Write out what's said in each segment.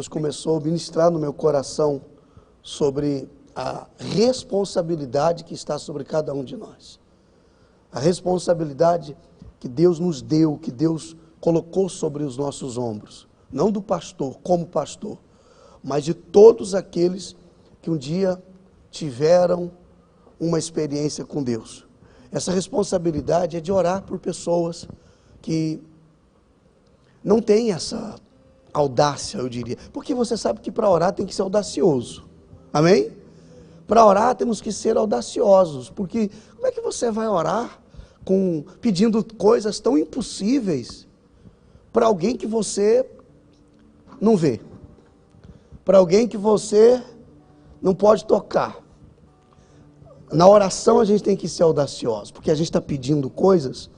Deus começou a ministrar no meu coração sobre a responsabilidade que está sobre cada um de nós. A responsabilidade que Deus nos deu, que Deus colocou sobre os nossos ombros. Não do pastor, como pastor, mas de todos aqueles que um dia tiveram uma experiência com Deus. Essa responsabilidade é de orar por pessoas que não têm essa audácia, eu diria. Porque você sabe que para orar tem que ser audacioso. Amém? Para orar temos que ser audaciosos. Porque como é que você vai orar pedindo coisas tão impossíveis para alguém que você não vê? Para alguém que você não pode tocar. Na oração a gente tem que ser audacioso, porque a gente está pedindo coisas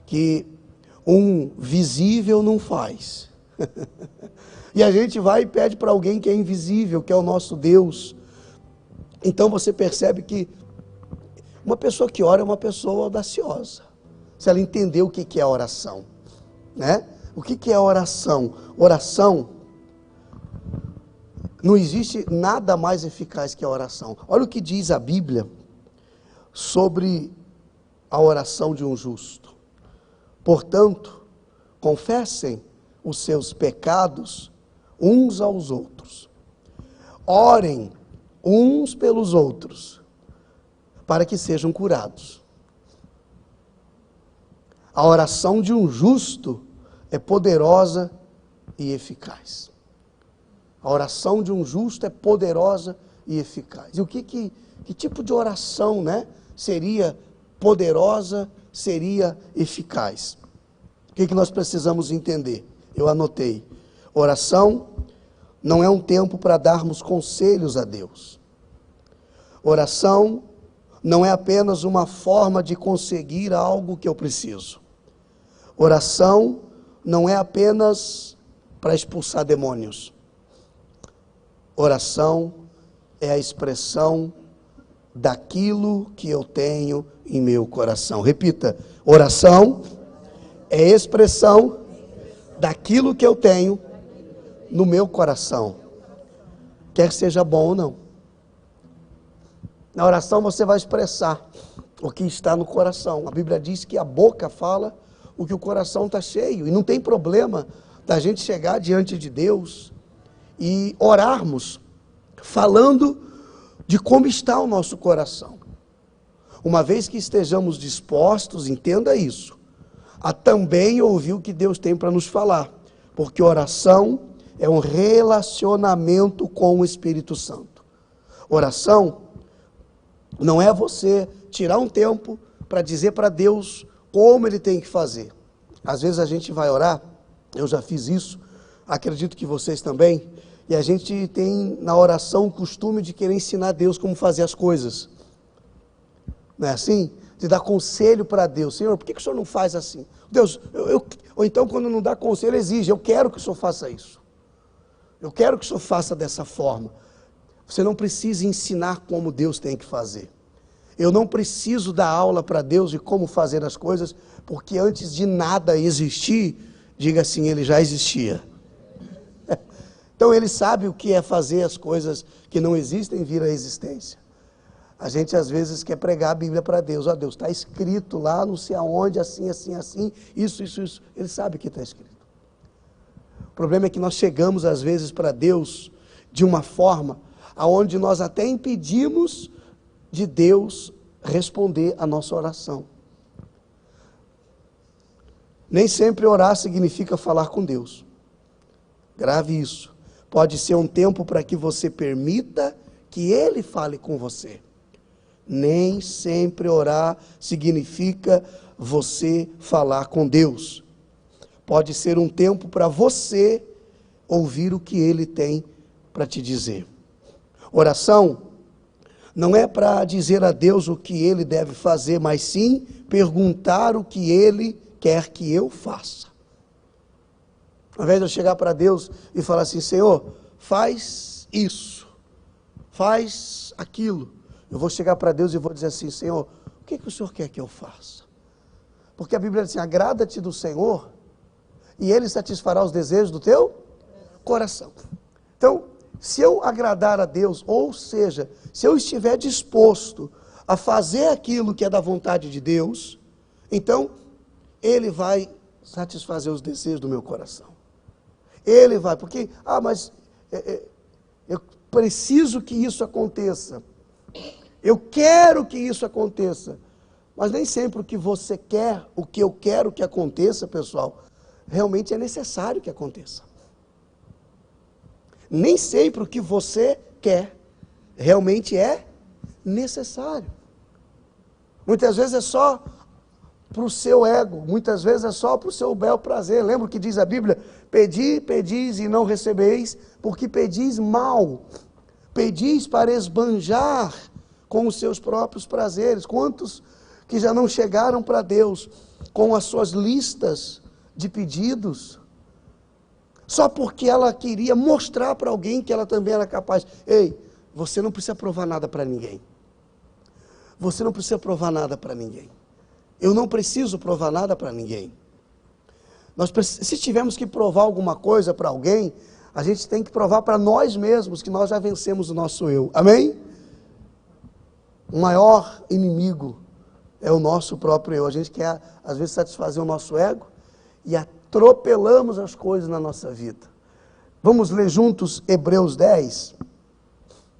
que um visível não faz. E a gente vai e pede para alguém que é invisível, que é o nosso Deus. Então você percebe que uma pessoa que ora é uma pessoa audaciosa, se ela entender o que é a oração, né? O que é a oração? Oração, não existe nada mais eficaz que a oração. Olha o que diz a Bíblia sobre a oração de um justo. Portanto, confessem os seus pecados uns aos outros. Orem uns pelos outros, para que sejam curados. A oração de um justo é poderosa e eficaz. A oração de um justo é poderosa e eficaz. E o que tipo de oração, né, seria poderosa, seria eficaz? O que nós precisamos entender? Eu anotei. Oração não é um tempo para darmos conselhos a Deus. Oração não é apenas uma forma de conseguir algo que eu preciso. Oração não é apenas para expulsar demônios. Oração é a expressão daquilo que eu tenho em meu coração. Repita, oração é expressão daquilo que eu tenho no meu coração. Quer seja bom ou não. Na oração você vai expressar o que está no coração. A Bíblia diz que a boca fala o que o coração está cheio. E não tem problema da gente chegar diante de Deus e orarmos falando de como está o nosso coração. Uma vez que estejamos dispostos, entenda isso, a também ouvir o que Deus tem para nos falar. Porque oração é um relacionamento com o Espírito Santo. Oração não é você tirar um tempo para dizer para Deus como Ele tem que fazer. Às vezes a gente vai orar, eu já fiz isso, acredito que vocês também, e a gente tem na oração o costume de querer ensinar a Deus como fazer as coisas. Não é assim? De dar conselho para Deus. Senhor, por que o Senhor não faz assim? Deus, ou então quando não dá conselho, exige, eu quero que o Senhor faça isso. Eu quero que o Senhor faça dessa forma. Você não precisa ensinar como Deus tem que fazer. Eu não preciso dar aula para Deus de como fazer as coisas, porque antes de nada existir, diga assim, Ele já existia. Então Ele sabe o que é fazer as coisas que não existem vir à existência. A gente às vezes quer pregar a Bíblia para Deus. Ó Deus, está escrito lá, não sei aonde, assim, assim, assim, isso. Ele sabe o que está escrito. O problema é que nós chegamos às vezes para Deus de uma forma aonde nós até impedimos de Deus responder a nossa oração. Nem sempre orar significa falar com Deus. Grave isso. Pode ser um tempo para que você permita que Ele fale com você. Nem sempre orar significa você falar com Deus. Pode ser um tempo para você ouvir o que Ele tem para te dizer. Oração não é para dizer a Deus o que Ele deve fazer, mas sim perguntar o que Ele quer que eu faça. Ao invés de eu chegar para Deus e falar assim, Senhor, faz isso, faz aquilo. Eu vou chegar para Deus e vou dizer assim, Senhor, o que o Senhor quer que eu faça? Porque a Bíblia diz assim, agrada-te do Senhor e Ele satisfará os desejos do teu coração. Então, se eu agradar a Deus, ou seja, se eu estiver disposto a fazer aquilo que é da vontade de Deus, então Ele vai satisfazer os desejos do meu coração. Ele vai, porque, mas eu preciso que isso aconteça. Eu quero que isso aconteça. Mas nem sempre o que você quer, o que eu quero que aconteça, pessoal, realmente é necessário que aconteça. Nem sempre o que você quer realmente é necessário. Muitas vezes é só para o seu ego, muitas vezes é só para o seu bel prazer. Lembra o que diz a Bíblia? Pedis e não recebeis, porque pedis mal. Pedis para esbanjar com os seus próprios prazeres. Quantos que já não chegaram para Deus com as suas listas de pedidos, só porque ela queria mostrar para alguém que ela também era capaz. Ei, você não precisa provar nada para ninguém. Você não precisa provar nada para ninguém. Eu não preciso provar nada para ninguém. Se tivermos que provar alguma coisa para alguém, a gente tem que provar para nós mesmos que nós já vencemos o nosso eu. Amém? O maior inimigo é o nosso próprio eu. A gente quer, às vezes, satisfazer o nosso ego e atropelamos as coisas na nossa vida. Vamos ler juntos Hebreus 10,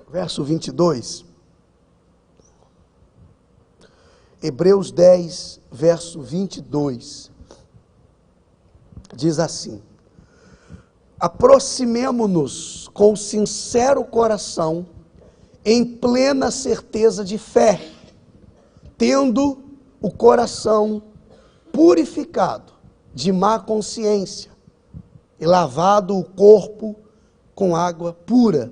verso 22. Hebreus 10, verso 22. Diz assim: aproximemo-nos com sincero coração, em plena certeza de fé, tendo o coração purificado de má consciência e lavado o corpo com água pura.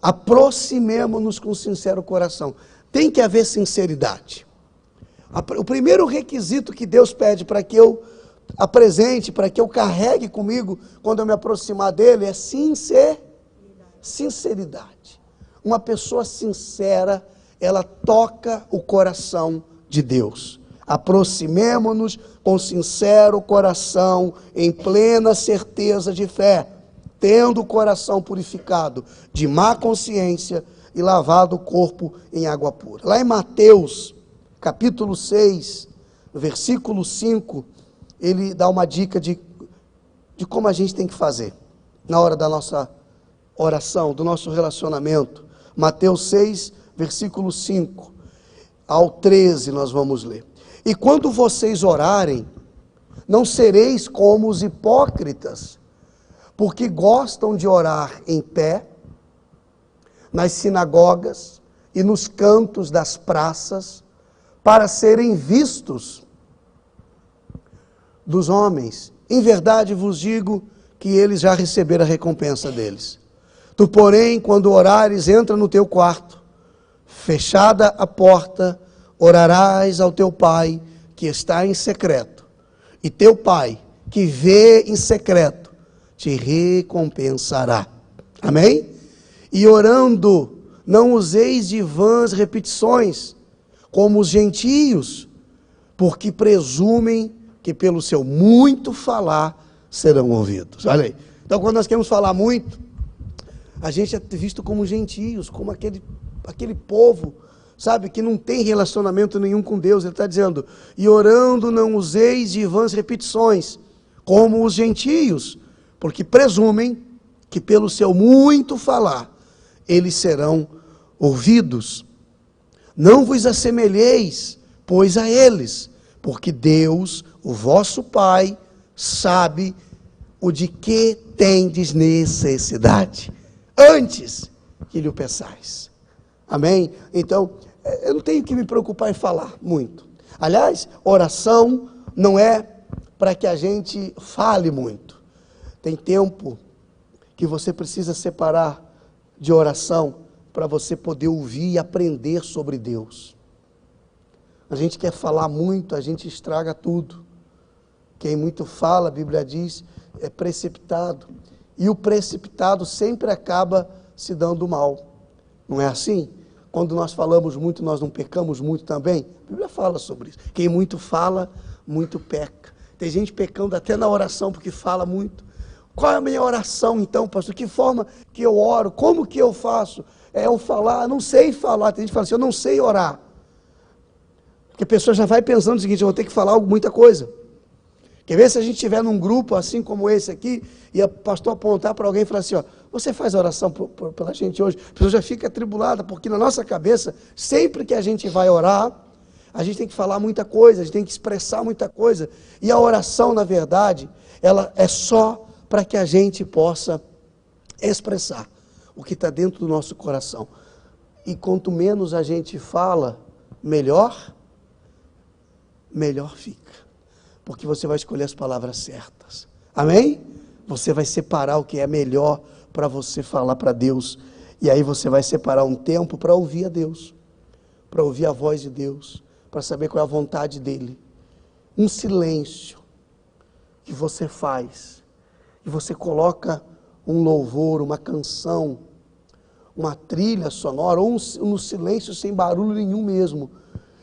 Aproximemo-nos com sincero coração. Tem que haver sinceridade. O primeiro requisito que Deus pede para que eu apresente, para que eu carregue comigo quando eu me aproximar dele é sinceridade. Uma pessoa sincera, ela toca o coração de Deus. Aproximemo-nos com sincero coração, em plena certeza de fé, tendo o coração purificado de má consciência e lavado o corpo em água pura. Lá em Mateus, capítulo 6, versículo 5, ele dá uma dica de como a gente tem que fazer na hora da nossa oração, do nosso relacionamento. Mateus 6, versículo 5 ao 13 nós vamos ler. E quando vocês orarem, não sereis como os hipócritas, porque gostam de orar em pé, nas sinagogas e nos cantos das praças, para serem vistos dos homens. Em verdade vos digo que eles já receberam a recompensa deles. Tu, porém, quando orares, entra no teu quarto, fechada a porta, orarás ao teu Pai, que está em secreto, e teu Pai, que vê em secreto, te recompensará. Amém? E orando, não useis de vãs repetições, como os gentios, porque presumem que pelo seu muito falar serão ouvidos. Olha aí. Então, quando nós queremos falar muito, a gente é visto como gentios, como aquele povo, sabe, que não tem relacionamento nenhum com Deus. Ele está dizendo, e orando não useis de vãs repetições, como os gentios, porque presumem que pelo seu muito falar, eles serão ouvidos. Não vos assemelheis, pois, a eles, porque Deus, o vosso Pai, sabe o de que tendes necessidade, antes que lhe o peçais. Amém? Então, eu não tenho que me preocupar em falar muito. Aliás, oração não é para que a gente fale muito. Tem tempo que você precisa separar de oração para você poder ouvir e aprender sobre Deus. A gente quer falar muito, a gente estraga tudo. Quem muito fala, a Bíblia diz, é precipitado. E o precipitado sempre acaba se dando mal. Não é assim? Quando nós falamos muito, nós não pecamos muito também? A Bíblia fala sobre isso. Quem muito fala, muito peca. Tem gente pecando até na oração porque fala muito. Qual é a minha oração então, pastor? Que forma que eu oro? Como que eu faço? É eu falar, não sei falar. Tem gente que fala assim, eu não sei orar. Porque a pessoa já vai pensando o seguinte, eu vou ter que falar muita coisa. Quer ver se a gente estiver num grupo assim como esse aqui, e o pastor apontar para alguém e falar assim, ó, você faz oração pela gente hoje? A pessoa já fica atribulada, porque na nossa cabeça, sempre que a gente vai orar, a gente tem que falar muita coisa, a gente tem que expressar muita coisa. E a oração, na verdade, ela é só para que a gente possa expressar o que está dentro do nosso coração. E quanto menos a gente fala, melhor fica. Porque você vai escolher as palavras certas. Amém? Você vai separar o que é melhor para você falar para Deus. E aí você vai separar um tempo para ouvir a Deus. Para ouvir a voz de Deus. Para saber qual é a vontade dEle. Um silêncio que você faz. E você coloca um louvor, uma canção, uma trilha sonora, ou um silêncio sem barulho nenhum mesmo.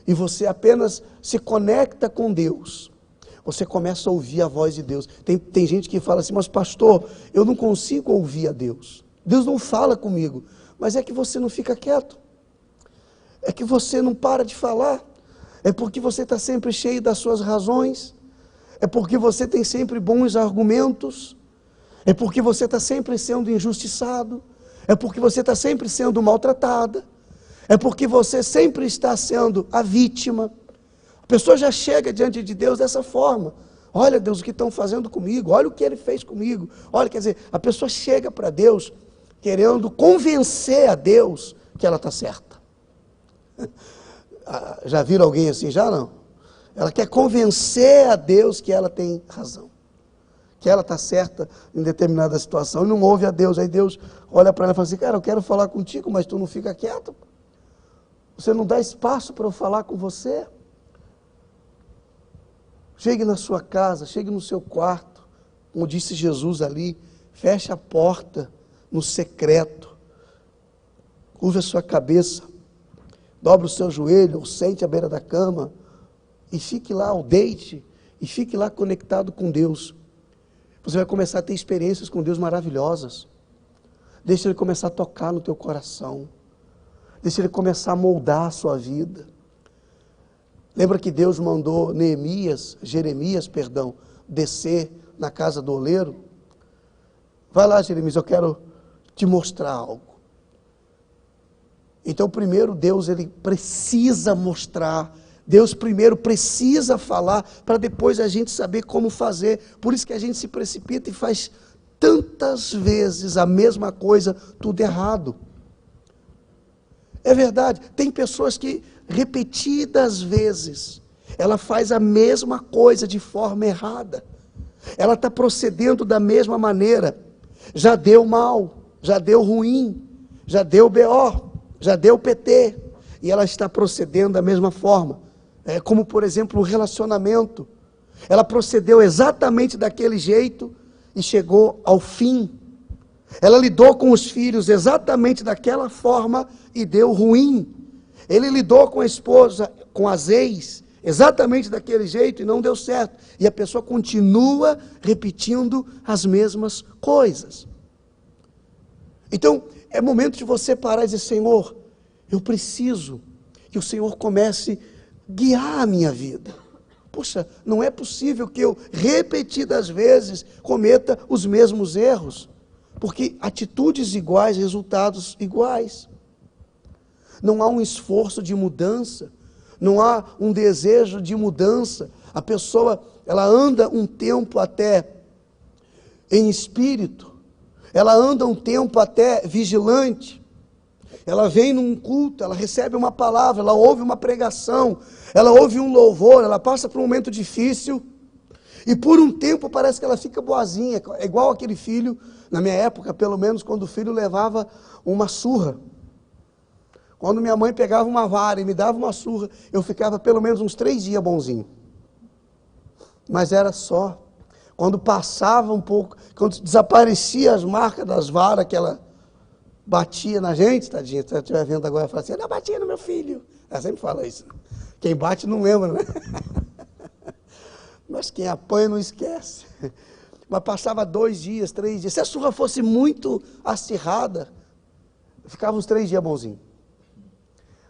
E você apenas se conecta com Deus. Você começa a ouvir a voz de Deus. Tem gente que fala assim, mas pastor, eu não consigo ouvir a Deus. Deus não fala comigo. Mas é que você não fica quieto. É que você não para de falar. É porque você está sempre cheio das suas razões. É porque você tem sempre bons argumentos. É porque você está sempre sendo injustiçado. É porque você está sempre sendo maltratada. É porque você sempre está sendo a vítima. A pessoa já chega diante de Deus dessa forma. Olha, Deus, o que estão fazendo comigo? Olha o que Ele fez comigo. Olha, quer dizer, a pessoa chega para Deus querendo convencer a Deus que ela está certa. Já viram alguém assim? Já não? Ela quer convencer a Deus que ela tem razão. Que ela está certa em determinada situação. E não ouve a Deus. Aí Deus olha para ela e fala assim, cara, eu quero falar contigo, mas tu não fica quieto. Você não dá espaço para eu falar com você? Chegue na sua casa, chegue no seu quarto, como disse Jesus ali, feche a porta no secreto, curva a sua cabeça, dobre o seu joelho, ou sente à beira da cama, e fique lá, ou deite, e fique lá conectado com Deus. Você vai começar a ter experiências com Deus maravilhosas. Deixa Ele começar a tocar no teu coração. Deixa Ele começar a moldar a sua vida. Lembra que Deus mandou Jeremias, descer na casa do oleiro? Vai lá, Jeremias, eu quero te mostrar algo. Então, primeiro, Deus ele precisa mostrar. Deus primeiro precisa falar, para depois a gente saber como fazer. Por isso que a gente se precipita e faz tantas vezes a mesma coisa, tudo errado. É verdade, tem pessoas que repetidas vezes, ela faz a mesma coisa de forma errada. Ela está procedendo da mesma maneira. Já deu mal, já deu ruim, já deu BO, já deu PT. E ela está procedendo da mesma forma. É como, por exemplo, um relacionamento. Ela procedeu exatamente daquele jeito e chegou ao fim. Ela lidou com os filhos exatamente daquela forma e deu ruim. Ele lidou com a esposa, com as ex, exatamente daquele jeito e não deu certo. E a pessoa continua repetindo as mesmas coisas. Então, é momento de você parar e dizer, Senhor, eu preciso que o Senhor comece a guiar a minha vida. Poxa, não é possível que eu repetidas vezes cometa os mesmos erros. Porque atitudes iguais, resultados iguais. Não há um esforço de mudança, não há um desejo de mudança. A pessoa, ela anda um tempo até em espírito, ela anda um tempo até vigilante, ela vem num culto, ela recebe uma palavra, ela ouve uma pregação, ela ouve um louvor, ela passa por um momento difícil, e por um tempo parece que ela fica boazinha, é igual aquele filho, na minha época, pelo menos, quando o filho levava uma surra. Quando minha mãe pegava uma vara e me dava uma surra, eu ficava pelo menos uns 3 dias bonzinho. Mas era só. Quando passava um pouco, quando desaparecia as marcas das varas que ela batia na gente, tadinha, se ela estiver vendo agora, fala assim, ela batia no meu filho. Ela sempre fala isso. Quem bate não lembra, né? Mas quem apanha não esquece. mas passava 2 dias, 3 dias. Se a surra fosse muito acirrada, ficava uns 3 dias bonzinho.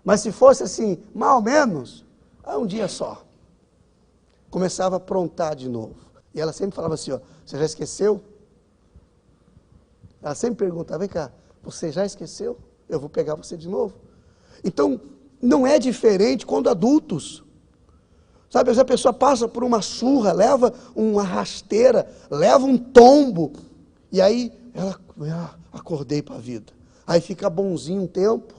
Mas se fosse assim, mal menos, um dia só. Começava a aprontar de novo. E ela sempre falava assim, ó, você já esqueceu? Ela sempre perguntava, vem cá, você já esqueceu? Eu vou pegar você de novo. Então, não é diferente quando adultos. Sabe, às vezes a pessoa passa por uma surra, leva uma rasteira, leva um tombo, e aí ela, acordei para a vida. Aí fica bonzinho um tempo,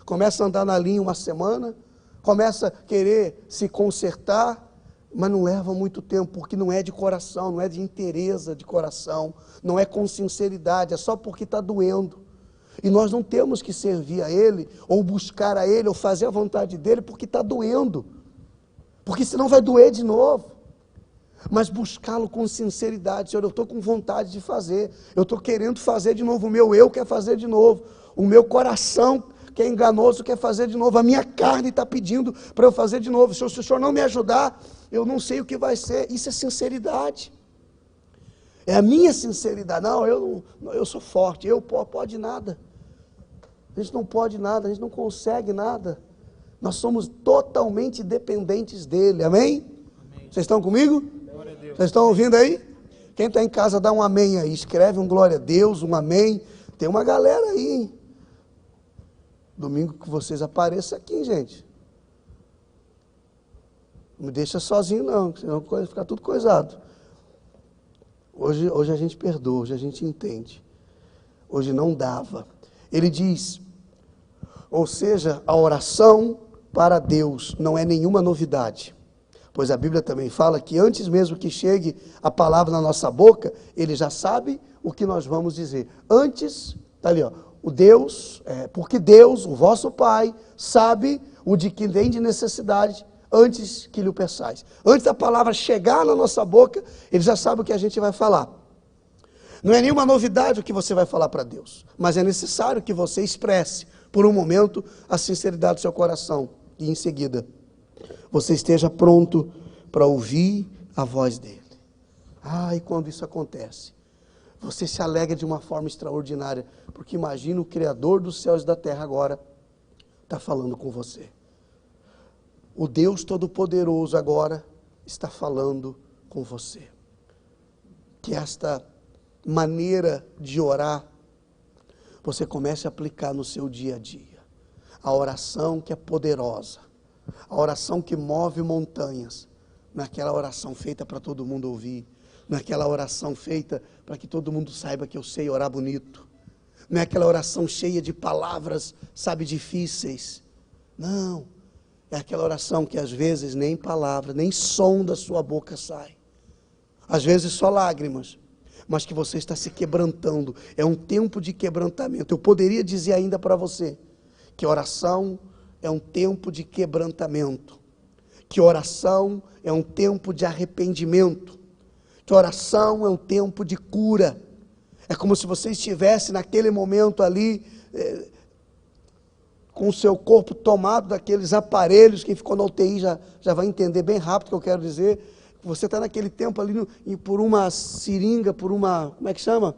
começa a andar na linha uma semana, começa a querer se consertar, mas não leva muito tempo, porque não é de coração, não é de inteireza de coração, não é com sinceridade, é só porque está doendo. E nós não temos que servir a Ele, ou buscar a Ele, ou fazer a vontade dEle, porque está doendo. Porque senão vai doer de novo. Mas buscá-lo com sinceridade. Senhor, eu estou com vontade de fazer, eu estou querendo fazer de novo, o meu eu quer fazer de novo, o meu coração que é enganoso quer fazer de novo, a minha carne está pedindo para eu fazer de novo. Se o Senhor não me ajudar, eu não sei o que vai ser. Isso é sinceridade. É a minha sinceridade. Não, eu sou forte, pode nada. A gente não pode nada, a gente não consegue nada. Nós somos totalmente dependentes dEle, amém? Amém. Vocês estão comigo? Glória a Deus. Vocês estão ouvindo aí? Quem está em casa dá um amém aí, escreve um glória a Deus, um amém. Tem uma galera aí, hein? Domingo que vocês apareçam aqui, gente. Não me deixa sozinho não, senão vai ficar tudo coisado. Hoje a gente perdoa, hoje a gente entende. Hoje não dava. Ele diz, ou seja, a oração para Deus não é nenhuma novidade. Pois a Bíblia também fala que antes mesmo que chegue a palavra na nossa boca, Ele já sabe o que nós vamos dizer. Antes, está ali, ó, porque Deus, o vosso Pai, sabe o de que tem de necessidade antes que lhe o peçais. Antes da palavra chegar na nossa boca, Ele já sabe o que a gente vai falar. Não é nenhuma novidade o que você vai falar para Deus, mas é necessário que você expresse, por um momento, a sinceridade do seu coração. E em seguida, você esteja pronto para ouvir a voz dEle. E quando isso acontece, você se alegra de uma forma extraordinária, porque imagina o Criador dos céus e da terra agora está falando com você. O Deus Todo-Poderoso agora está falando com você. Que esta maneira de orar, você comece a aplicar no seu dia a dia. A oração que é poderosa, a oração que move montanhas, naquela oração feita para todo mundo ouvir, naquela oração feita para que todo mundo saiba que eu sei orar bonito, não é aquela oração cheia de palavras, sabe, difíceis. Não, é aquela oração que às vezes nem palavra, nem som da sua boca sai. Às vezes só lágrimas, mas que você está se quebrantando. É um tempo de quebrantamento. Eu poderia dizer ainda para você que oração é um tempo de quebrantamento, que oração é um tempo de arrependimento, que oração é um tempo de cura. É como se você estivesse naquele momento ali, com o seu corpo tomado daqueles aparelhos. Quem ficou na UTI já vai entender bem rápido o que eu quero dizer. Você está naquele tempo ali, por uma seringa, por uma, como é que chama?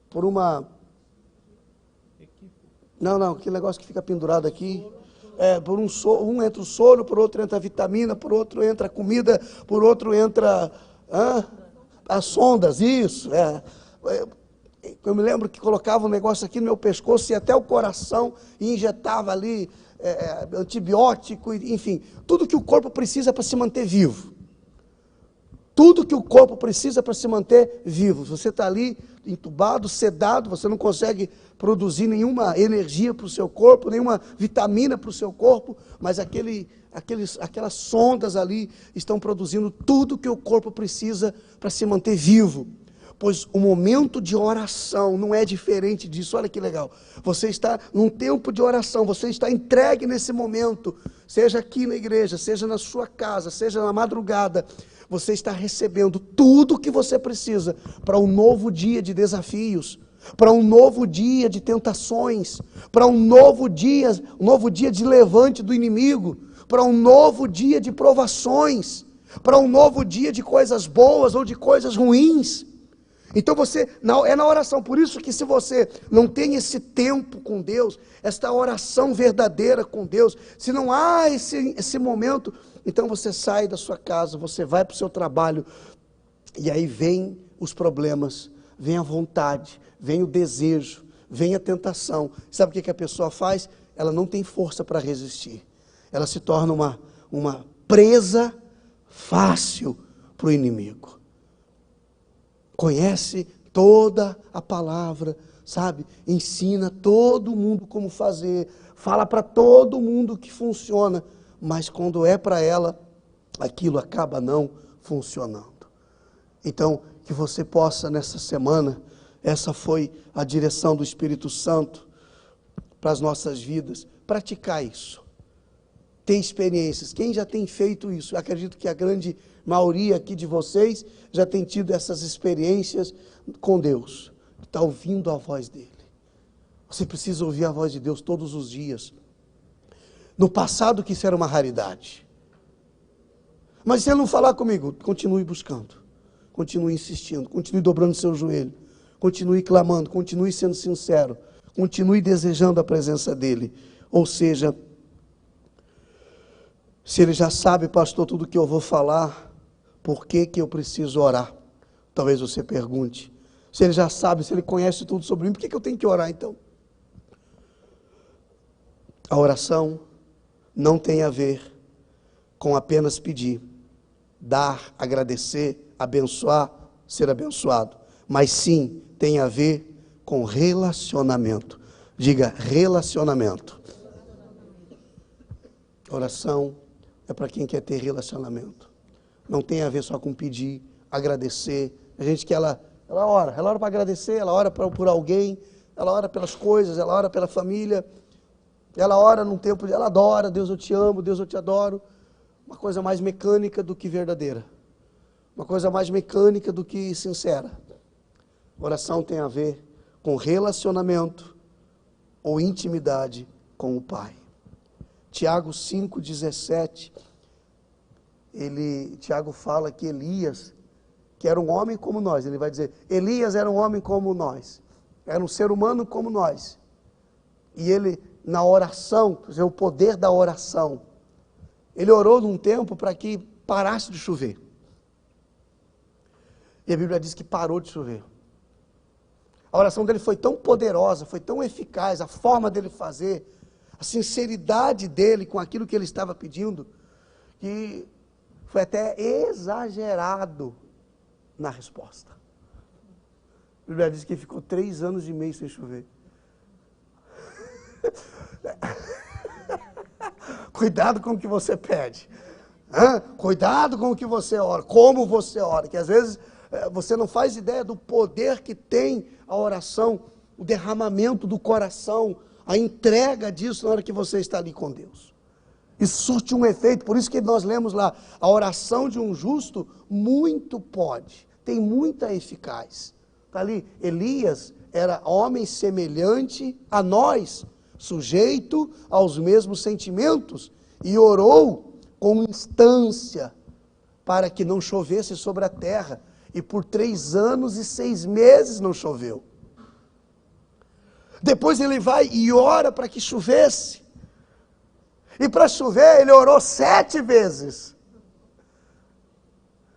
Por uma... Não, aquele negócio que fica pendurado aqui. Por um entra o soro, por outro entra a vitamina, por outro entra a comida, por outro entra as sondas, isso. Eu me lembro que colocava um negócio aqui no meu pescoço e até o coração e injetava ali antibiótico, enfim, tudo que o corpo precisa para se manter vivo. Tudo que o corpo precisa para se manter vivo. Você está ali entubado, sedado, você não consegue produzir nenhuma energia para o seu corpo, nenhuma vitamina para o seu corpo, mas aquelas sondas ali estão produzindo tudo que o corpo precisa para se manter vivo. Pois o momento de oração não é diferente disso. Olha que legal. Você está num tempo de oração, você está entregue nesse momento, seja aqui na igreja, seja na sua casa, seja na madrugada. Você está recebendo tudo o que você precisa para um novo dia de desafios, para um novo dia de tentações, para um novo dia de levante do inimigo, para um novo dia de provações. para um novo dia de coisas boas ou de coisas ruins. Então é na oração, por isso que se você não tem esse tempo com Deus, esta oração verdadeira com Deus, se não há esse momento, então você sai da sua casa, você vai para o seu trabalho, e aí vem os problemas, vem a vontade, vem o desejo, vem a tentação. Sabe o que a pessoa faz? Ela não tem força para resistir, ela se torna uma presa fácil para o inimigo. Conhece toda a palavra, sabe? Ensina todo mundo como fazer, fala para todo mundo que funciona, mas quando é para ela, aquilo acaba não funcionando. Então, que você possa nessa semana, essa foi a direção do Espírito Santo para as nossas vidas, praticar isso. Tem experiências, quem já tem feito isso? Eu acredito que a grande maioria aqui de vocês já tem tido essas experiências com Deus, está ouvindo a voz dele. Você precisa ouvir a voz de Deus todos os dias. No passado que isso era uma raridade, mas se ele não falar comigo, continue buscando, continue insistindo, continue dobrando seu joelho, continue clamando, continue sendo sincero, continue desejando a presença dele. Ou seja, se ele já sabe, pastor, tudo que eu vou falar, por que eu preciso orar? Talvez você pergunte. Se ele já sabe, se ele conhece tudo sobre mim, por que eu tenho que orar então? A oração não tem a ver com apenas pedir, dar, agradecer, abençoar, ser abençoado, mas sim tem a ver com relacionamento. Diga, relacionamento. Oração é para quem quer ter relacionamento. Não tem a ver só com pedir, agradecer. A gente que ela ora para agradecer, ela ora por alguém, ela ora pelas coisas, ela ora pela família, ela ora num tempo, ela adora, Deus eu te amo, Deus eu te adoro. Uma coisa mais mecânica do que verdadeira. Uma coisa mais mecânica do que sincera. Oração tem a ver com relacionamento ou intimidade com o Pai. Tiago 5,17, Tiago fala que Elias, que era um homem como nós, ele vai dizer, Elias era um homem como nós, era um ser humano como nós, e ele, na oração, o poder da oração, ele orou num tempo para que parasse de chover, e a Bíblia diz que parou de chover. A oração dele foi tão poderosa, foi tão eficaz, a forma dele fazer, a sinceridade dele com aquilo que ele estava pedindo, que foi até exagerado na resposta. A Bíblia diz que ficou 3 anos e meio sem chover. Cuidado com o que você pede. Cuidado com o que você ora, como você ora, que às vezes você não faz ideia do poder que tem a oração, o derramamento do coração, a entrega disso na hora que você está ali com Deus. Isso surte um efeito, por isso que nós lemos lá, a oração de um justo muito pode, tem muita eficácia. Está ali, Elias era homem semelhante a nós, sujeito aos mesmos sentimentos, e orou com instância para que não chovesse sobre a terra, e por 3 anos e 6 meses não choveu. Depois ele vai e ora para que chovesse. E para chover ele orou 7 vezes.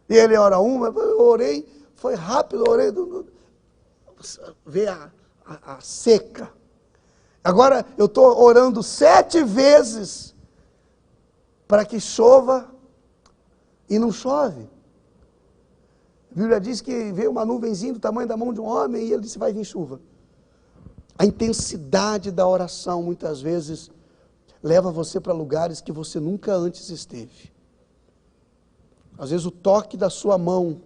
E ele ora uma, eu orei, foi rápido, orei, veio a seca. Agora eu estou orando 7 vezes para que chova e não chove. A Bíblia diz que veio uma nuvenzinha do tamanho da mão de um homem e ele disse, vai vir chuva. A intensidade da oração, muitas vezes, leva você para lugares que você nunca antes esteve. Às vezes o toque da sua mão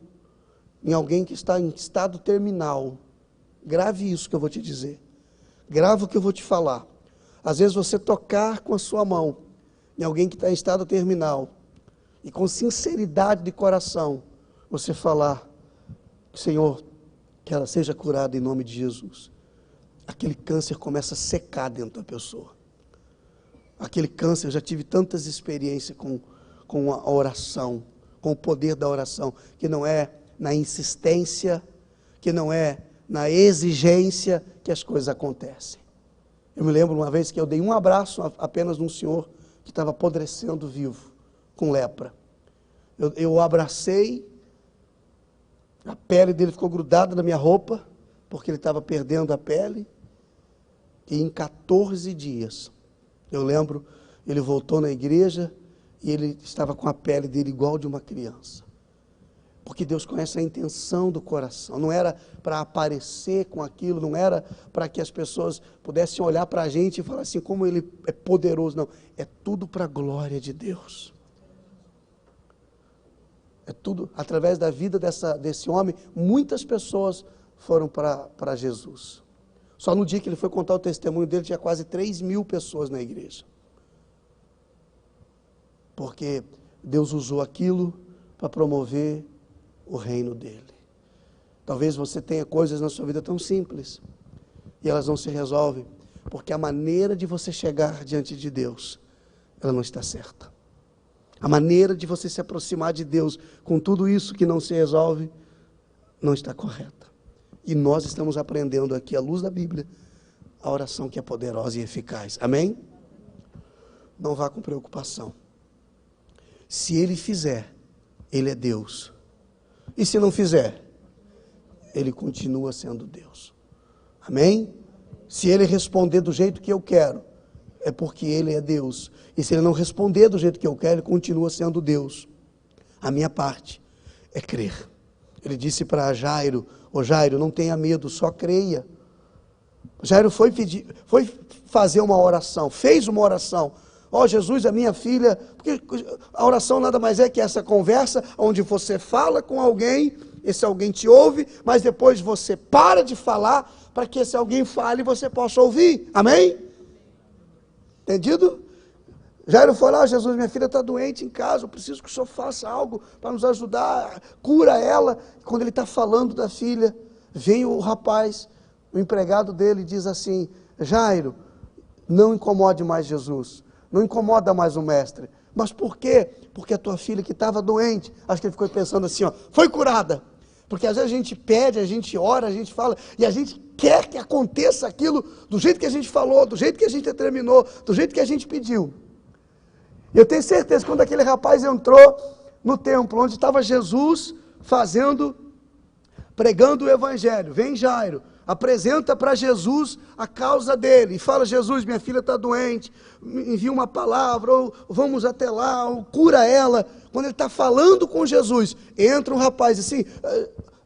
em alguém que está em estado terminal, grave isso que eu vou te dizer, grave o que eu vou te falar. Às vezes você tocar com a sua mão em alguém que está em estado terminal, e com sinceridade de coração, você falar, Senhor, que ela seja curada em nome de Jesus. Aquele câncer começa a secar dentro da pessoa. Aquele câncer, eu já tive tantas experiências com a oração. com o poder da oração, que não é na insistência, que não é na exigência que as coisas acontecem. Eu me lembro uma vez que eu dei um abraço apenas num senhor que estava apodrecendo vivo, com lepra. Eu o abracei, a pele dele ficou grudada na minha roupa, porque ele estava perdendo a pele, e em 14 dias, eu lembro, ele voltou na igreja e ele estava com a pele dele igual de uma criança. Porque Deus conhece a intenção do coração. Não era para aparecer com aquilo, não era para que as pessoas pudessem olhar para a gente e falar assim, como ele é poderoso. Não, é tudo para a glória de Deus. É tudo, através da vida desse homem, muitas pessoas foram para Jesus. Só no dia que ele foi contar o testemunho dele, tinha quase 3.000 pessoas na igreja. Porque Deus usou aquilo para promover o reino dele. Talvez você tenha coisas na sua vida tão simples e elas não se resolvem, porque a maneira de você chegar diante de Deus, ela não está certa. A maneira de você se aproximar de Deus com tudo isso que não se resolve, não está correta. E nós estamos aprendendo aqui, à luz da Bíblia, a oração que é poderosa e eficaz. Amém? Não vá com preocupação. Se Ele fizer, Ele é Deus. E se não fizer, Ele continua sendo Deus. Amém? Se Ele responder do jeito que eu quero, é porque Ele é Deus. E se Ele não responder do jeito que eu quero, Ele continua sendo Deus. A minha parte é crer. Ele disse para Jairo, ô Jairo, não tenha medo, só creia. Jairo foi fazer uma oração, fez uma oração. Ó Jesus, a minha filha, porque a oração nada mais é que essa conversa onde você fala com alguém, esse alguém te ouve, mas depois você para de falar para que esse alguém fale e você possa ouvir. Amém? Entendido? Jairo falou, Jesus, minha filha está doente em casa, eu preciso que o senhor faça algo para nos ajudar, cura ela. Quando ele está falando da filha, vem o rapaz, o empregado dele, diz assim, Jairo, não incomode mais Jesus, não incomoda mais o mestre. Mas por quê? Porque a tua filha que estava doente, acho que ele ficou pensando assim, ó, foi curada. Porque às vezes a gente pede, a gente ora, a gente fala, e a gente quer que aconteça aquilo do jeito que a gente falou, do jeito que a gente determinou, do jeito que a gente pediu. E eu tenho certeza que quando aquele rapaz entrou no templo, onde estava Jesus pregando o evangelho, vem Jairo, apresenta para Jesus a causa dele, e fala, Jesus, minha filha está doente, envia uma palavra, ou vamos até lá, ou cura ela. Quando ele está falando com Jesus, entra um rapaz assim,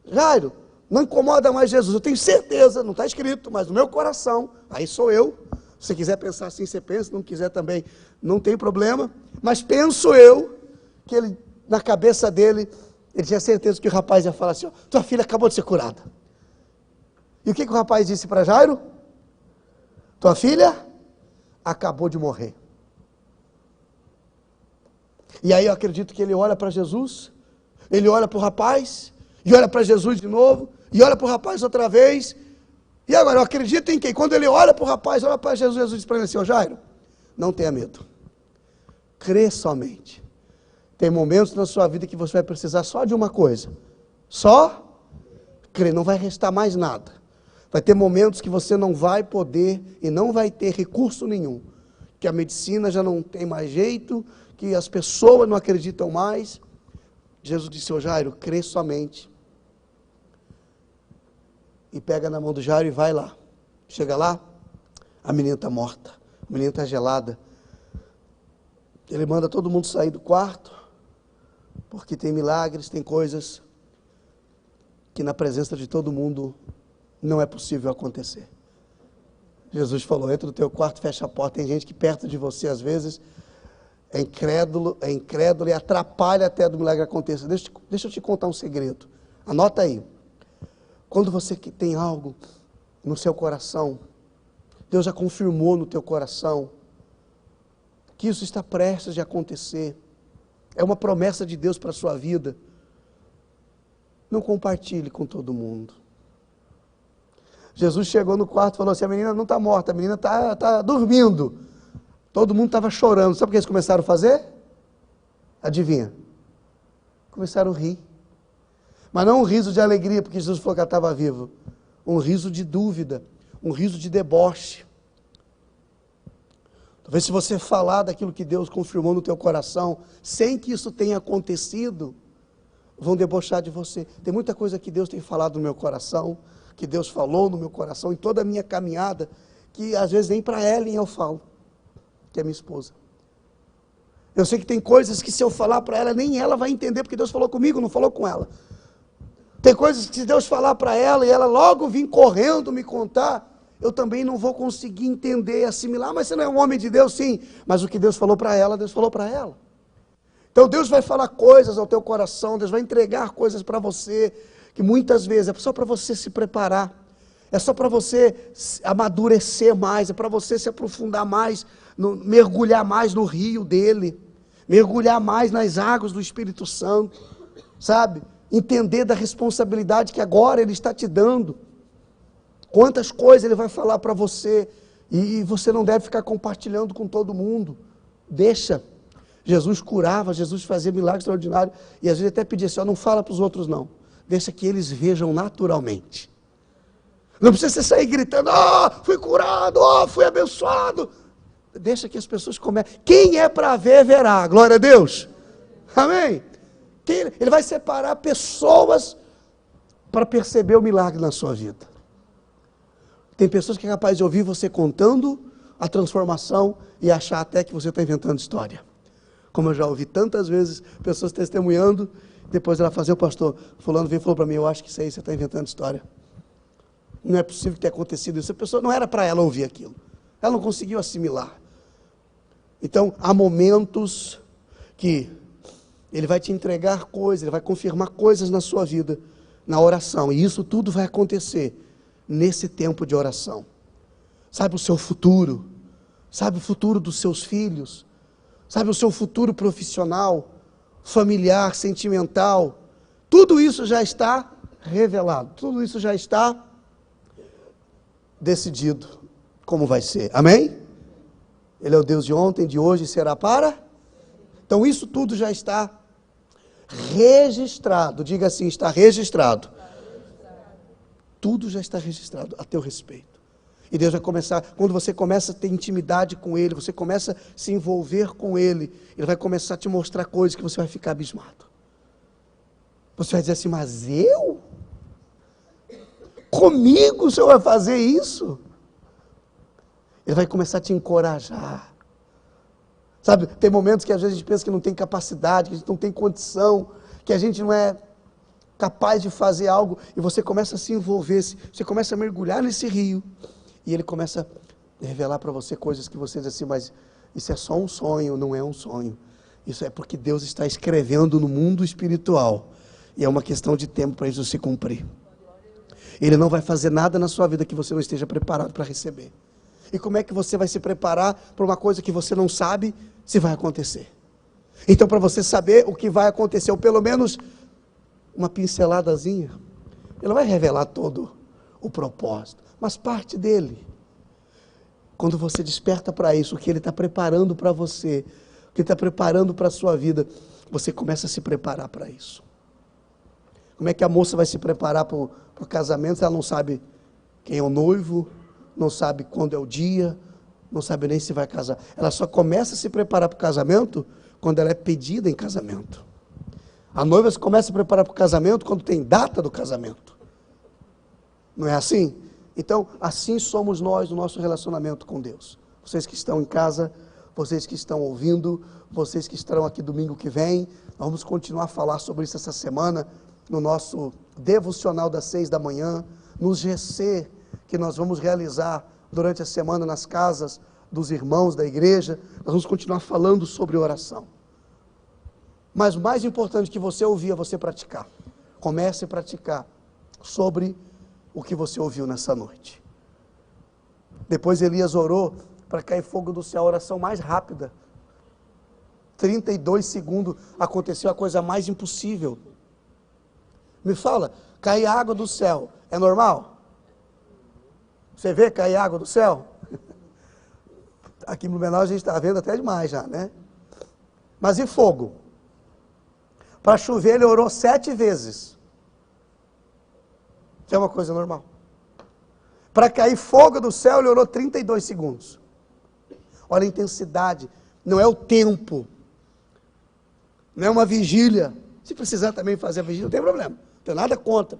Jairo, não incomoda mais Jesus, eu tenho certeza, não está escrito, mas no meu coração, aí sou eu, se você quiser pensar assim, você pensa, não quiser também, não tem problema, mas penso eu, que ele, na cabeça dele, ele tinha certeza que o rapaz ia falar assim, ó, tua filha acabou de ser curada. E o que o rapaz disse para Jairo? Tua filha acabou de morrer. E aí eu acredito que ele olha para Jesus, ele olha para o rapaz, e olha para Jesus de novo, e olha para o rapaz outra vez. E agora eu acredito em quem? Quando ele olha para o rapaz, olha para Jesus, Jesus diz para ele assim, ó Jairo, não tenha medo, crê somente. Tem momentos na sua vida que você vai precisar só de uma coisa, só crer, não vai restar mais nada. Vai ter momentos que você não vai poder e não vai ter recurso nenhum, que a medicina já não tem mais jeito, que as pessoas não acreditam mais. Jesus disse, ô Jairo, crê somente. E pega na mão do Jairo e vai lá. Chega lá, a menina está morta, a menina está gelada. Ele manda todo mundo sair do quarto, porque tem milagres, tem coisas que na presença de todo mundo não é possível acontecer. Jesus falou, entra no teu quarto, fecha a porta. Tem gente que perto de você, às vezes, é incrédulo e atrapalha até do milagre acontecer. Deixa eu te contar um segredo. Anota aí. Quando você tem algo no seu coração, Deus já confirmou no teu coração que isso está prestes de acontecer. É uma promessa de Deus para a sua vida. Não compartilhe com todo mundo. Jesus chegou no quarto e falou assim, a menina não está morta, a menina está dormindo. Todo mundo estava chorando. Sabe o que eles começaram a fazer? Adivinha? Começaram a rir. Mas não um riso de alegria, porque Jesus falou que ela estava viva. Um riso de dúvida, um riso de deboche. Talvez se você falar daquilo que Deus confirmou no teu coração, sem que isso tenha acontecido, vão debochar de você. Tem muita coisa que Deus tem falado no meu coração, que Deus falou no meu coração, em toda a minha caminhada, que às vezes nem para Ellen eu falo, que é minha esposa. Eu sei que tem coisas que se eu falar para ela, nem ela vai entender, porque Deus falou comigo, não falou com ela. Tem coisas que se Deus falar para ela, e ela logo vir correndo me contar, eu também não vou conseguir entender, assimilar. Mas você não é um homem de Deus? Sim, mas o que Deus falou para ela, Deus falou para ela. Então Deus vai falar coisas ao teu coração, Deus vai entregar coisas para você, que muitas vezes é só para você se preparar, é só para você amadurecer mais, é para você se aprofundar mais, mergulhar mais no rio dele, mergulhar mais nas águas do Espírito Santo, sabe? Entender da responsabilidade que agora ele está te dando. Quantas coisas ele vai falar para você, e você não deve ficar compartilhando com todo mundo. Deixa. Jesus curava, Jesus fazia milagres extraordinários, e às vezes até pedia assim, não fala para os outros não, deixa que eles vejam naturalmente. Não precisa você sair gritando, fui curado, fui abençoado. Deixa que as pessoas comecem. Quem é para ver, verá. Glória a Deus. Amém? Ele vai separar pessoas para perceber o milagre na sua vida. Tem pessoas que é capaz de ouvir você contando a transformação e achar até que você está inventando história. Como eu já ouvi tantas vezes pessoas testemunhando, depois ela fazia, o pastor fulano veio e falou para mim, eu acho que isso aí você está inventando história. Não é possível que tenha acontecido isso. A pessoa não era para ela ouvir aquilo. Ela não conseguiu assimilar. Então, há momentos que ele vai te entregar coisas, ele vai confirmar coisas na sua vida, na oração. E isso tudo vai acontecer nesse tempo de oração. Sabe o seu futuro? Sabe o futuro dos seus filhos? Sabe o seu futuro profissional, familiar, sentimental? Tudo isso já está revelado. Tudo isso já está decidido como vai ser. Amém? Ele é o Deus de ontem, de hoje e será para? Então isso tudo já está registrado. Diga assim, está registrado. Tudo já está registrado a teu respeito. E Deus vai começar, quando você começa a ter intimidade com Ele, você começa a se envolver com Ele, Ele vai começar a te mostrar coisas que você vai ficar abismado. Você vai dizer assim, mas eu? Comigo o Senhor vai fazer isso? Ele vai começar a te encorajar. Sabe, tem momentos que às vezes a gente pensa que não tem capacidade, que a gente não tem condição, que a gente não é capaz de fazer algo, e você começa a se envolver, você começa a mergulhar nesse rio, e ele começa a revelar para você coisas que você diz assim, mas isso é só um sonho, não é um sonho. Isso é porque Deus está escrevendo no mundo espiritual, e é uma questão de tempo para isso se cumprir. Ele não vai fazer nada na sua vida que você não esteja preparado para receber. E como é que você vai se preparar para uma coisa que você não sabe se vai acontecer? Então, para você saber o que vai acontecer, ou pelo menos uma pinceladazinha, ele não vai revelar todo o propósito, mas parte dele. Quando você desperta para isso, o que ele está preparando para você, o que ele está preparando para a sua vida, você começa a se preparar para isso. Como é que a moça vai se preparar para o casamento se ela não sabe quem é o noivo, não sabe quando é o dia, não sabe nem se vai casar? Ela só começa a se preparar para o casamento quando ela é pedida em casamento. A noiva começa a se preparar para o casamento quando tem data do casamento. Não é assim? Então, assim somos nós no nosso relacionamento com Deus. Vocês que estão em casa, vocês que estão ouvindo, vocês que estarão aqui domingo que vem, nós vamos continuar a falar sobre isso essa semana, no nosso devocional das 6 da manhã, nos GC, que nós vamos realizar durante a semana nas casas dos irmãos da igreja. Nós vamos continuar falando sobre oração. Mas o mais importante que você ouvir é você praticar. Comece a praticar sobre o que você ouviu nessa noite. Depois Elias orou para cair fogo do céu, a oração mais rápida. 32 segundos, aconteceu a coisa mais impossível. Me fala, cair água do céu é normal? Você vê cair água do céu? Aqui no Blumenau a gente está vendo até demais já, né? Mas e fogo? Para chover, ele orou 7 vezes. Isso é uma coisa normal. Para cair fogo do céu, ele orou 32 segundos. Olha a intensidade. Não é o tempo. Não é uma vigília. Se precisar também fazer a vigília, não tem problema. Não tem nada contra.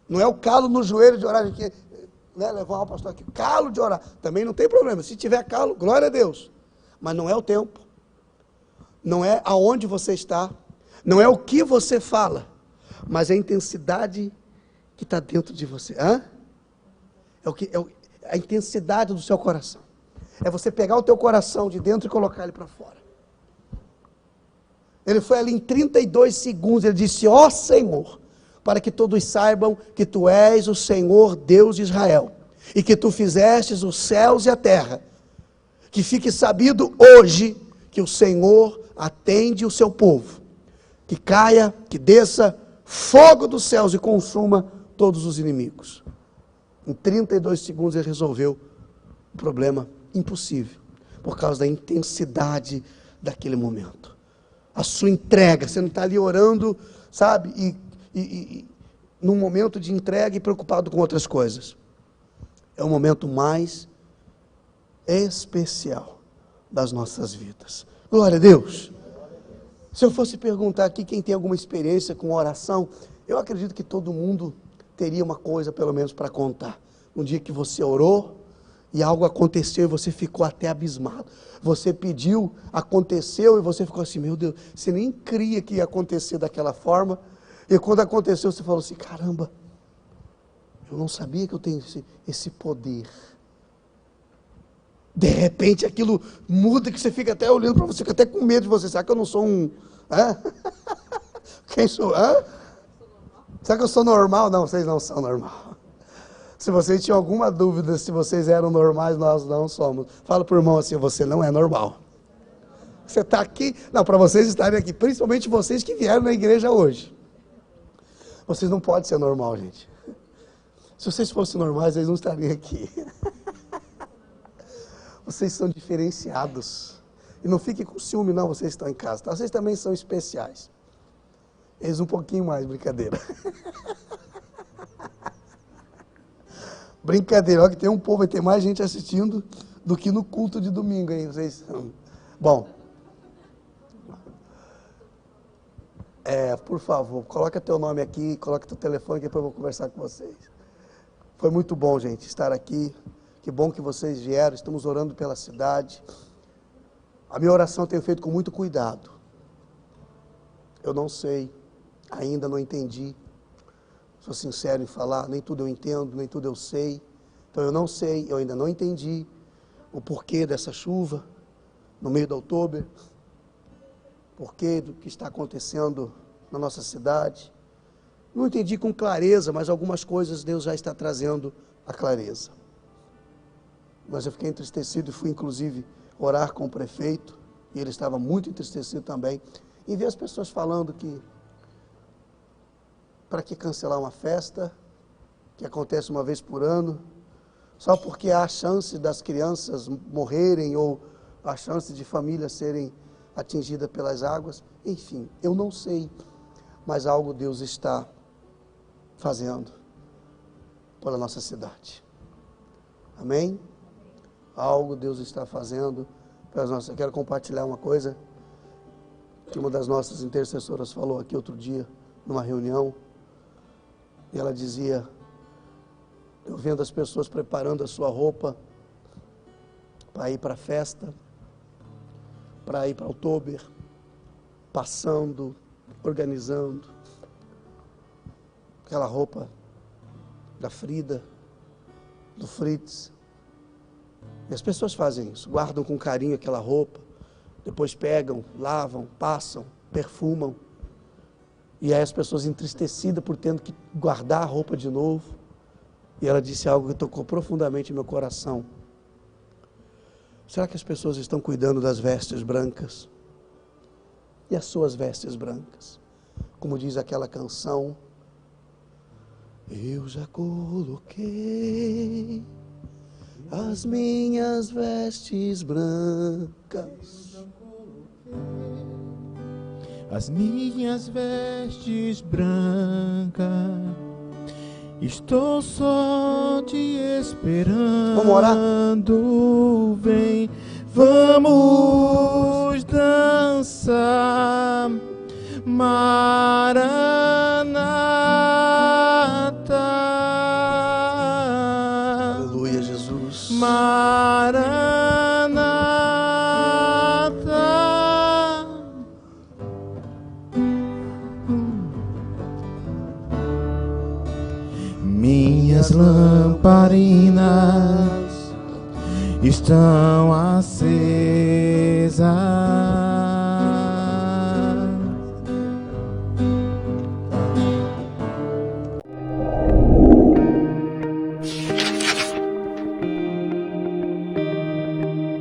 Não é o calo no joelho de orar aqui. Né, levar o pastor aqui. Calo de orar. Também não tem problema. Se tiver calo, glória a Deus. Mas não é o tempo. Não é aonde você está. Não é o que você fala. Mas é a intensidade que está dentro de você. Hã? A intensidade do seu coração. É você pegar o teu coração de dentro e colocar ele para fora. Ele foi ali em 32 segundos, ele disse, ó Senhor, para que todos saibam que Tu és o Senhor Deus de Israel, e que Tu fizestes os céus e a terra, que fique sabido hoje que o Senhor atende o seu povo, que caia, que desça fogo dos céus e consuma todos os inimigos. Em 32 segundos ele resolveu o problema impossível, por causa da intensidade daquele momento. A sua entrega, você não está ali orando, sabe, e num momento de entrega e preocupado com outras coisas. É o momento mais especial das nossas vidas. Glória a Deus. Se eu fosse perguntar aqui quem tem alguma experiência com oração, eu acredito que todo mundo teria uma coisa pelo menos para contar. Um dia que você orou e algo aconteceu e você ficou até abismado. Você pediu, aconteceu e você ficou assim, meu Deus, você nem cria que ia acontecer daquela forma. E quando aconteceu você falou assim, caramba, eu não sabia que eu tenho esse poder. De repente aquilo muda que você fica até olhando para você, fica até com medo de você. Será que eu não sou um... Hã? Quem sou? Hã? Será que eu sou normal? Não, vocês não são normal. Se vocês tinham alguma dúvida se vocês eram normais, nós não somos. Fala para o irmão assim, você não é normal. Você está aqui, não, para vocês estarem aqui, principalmente vocês que vieram na igreja hoje. Vocês não podem ser normal, gente. Se vocês fossem normais, eles não estariam aqui. Vocês são diferenciados. E não fiquem com ciúme, não, vocês estão em casa. Tá? Vocês também são especiais. Eles um pouquinho mais, brincadeira. Brincadeira, olha que tem um povo, vai ter mais gente assistindo do que no culto de domingo, hein? Vocês... Bom. Por favor, coloca teu nome aqui, coloca teu telefone, que depois eu vou conversar com vocês. Foi muito bom, gente, estar aqui. Que bom que vocês vieram, estamos orando pela cidade. A minha oração eu tenho feito com muito cuidado. Eu não sei, ainda não entendi. Sou sincero em falar, nem tudo eu entendo, nem tudo eu sei. Então eu não sei, eu ainda não entendi o porquê dessa chuva no meio de outubro, porquê do que está acontecendo na nossa cidade. Não entendi com clareza, mas algumas coisas Deus já está trazendo a clareza. Mas eu fiquei entristecido e fui inclusive orar com o prefeito, e ele estava muito entristecido também, e vi as pessoas falando que para que cancelar uma festa que acontece uma vez por ano, só porque há chance das crianças morrerem ou a chance de famílias serem atingidas pelas águas. Enfim, eu não sei, mas algo Deus está fazendo pela nossa cidade. Amém? Algo Deus está fazendo pelas nossas... Eu quero compartilhar uma coisa que uma das nossas intercessoras falou aqui outro dia, numa reunião. E ela dizia, eu vendo as pessoas preparando a sua roupa para ir para a festa, para ir para outubro, passando, organizando aquela roupa da Frida, do Fritz. E as pessoas fazem isso, guardam com carinho aquela roupa, depois pegam, lavam, passam, perfumam. E aí as pessoas entristecidas por tendo que guardar a roupa de novo. E ela disse algo que tocou profundamente em meu coração. Será que as pessoas estão cuidando das vestes brancas? E as suas vestes brancas? Como diz aquela canção, eu já coloquei as minhas vestes brancas, as minhas vestes brancas, estou só te esperando. Vamos orar? Vem, vamos dançar, Maranata. Aleluia, Jesus. Maranata. Minhas lamparinas estão acesas,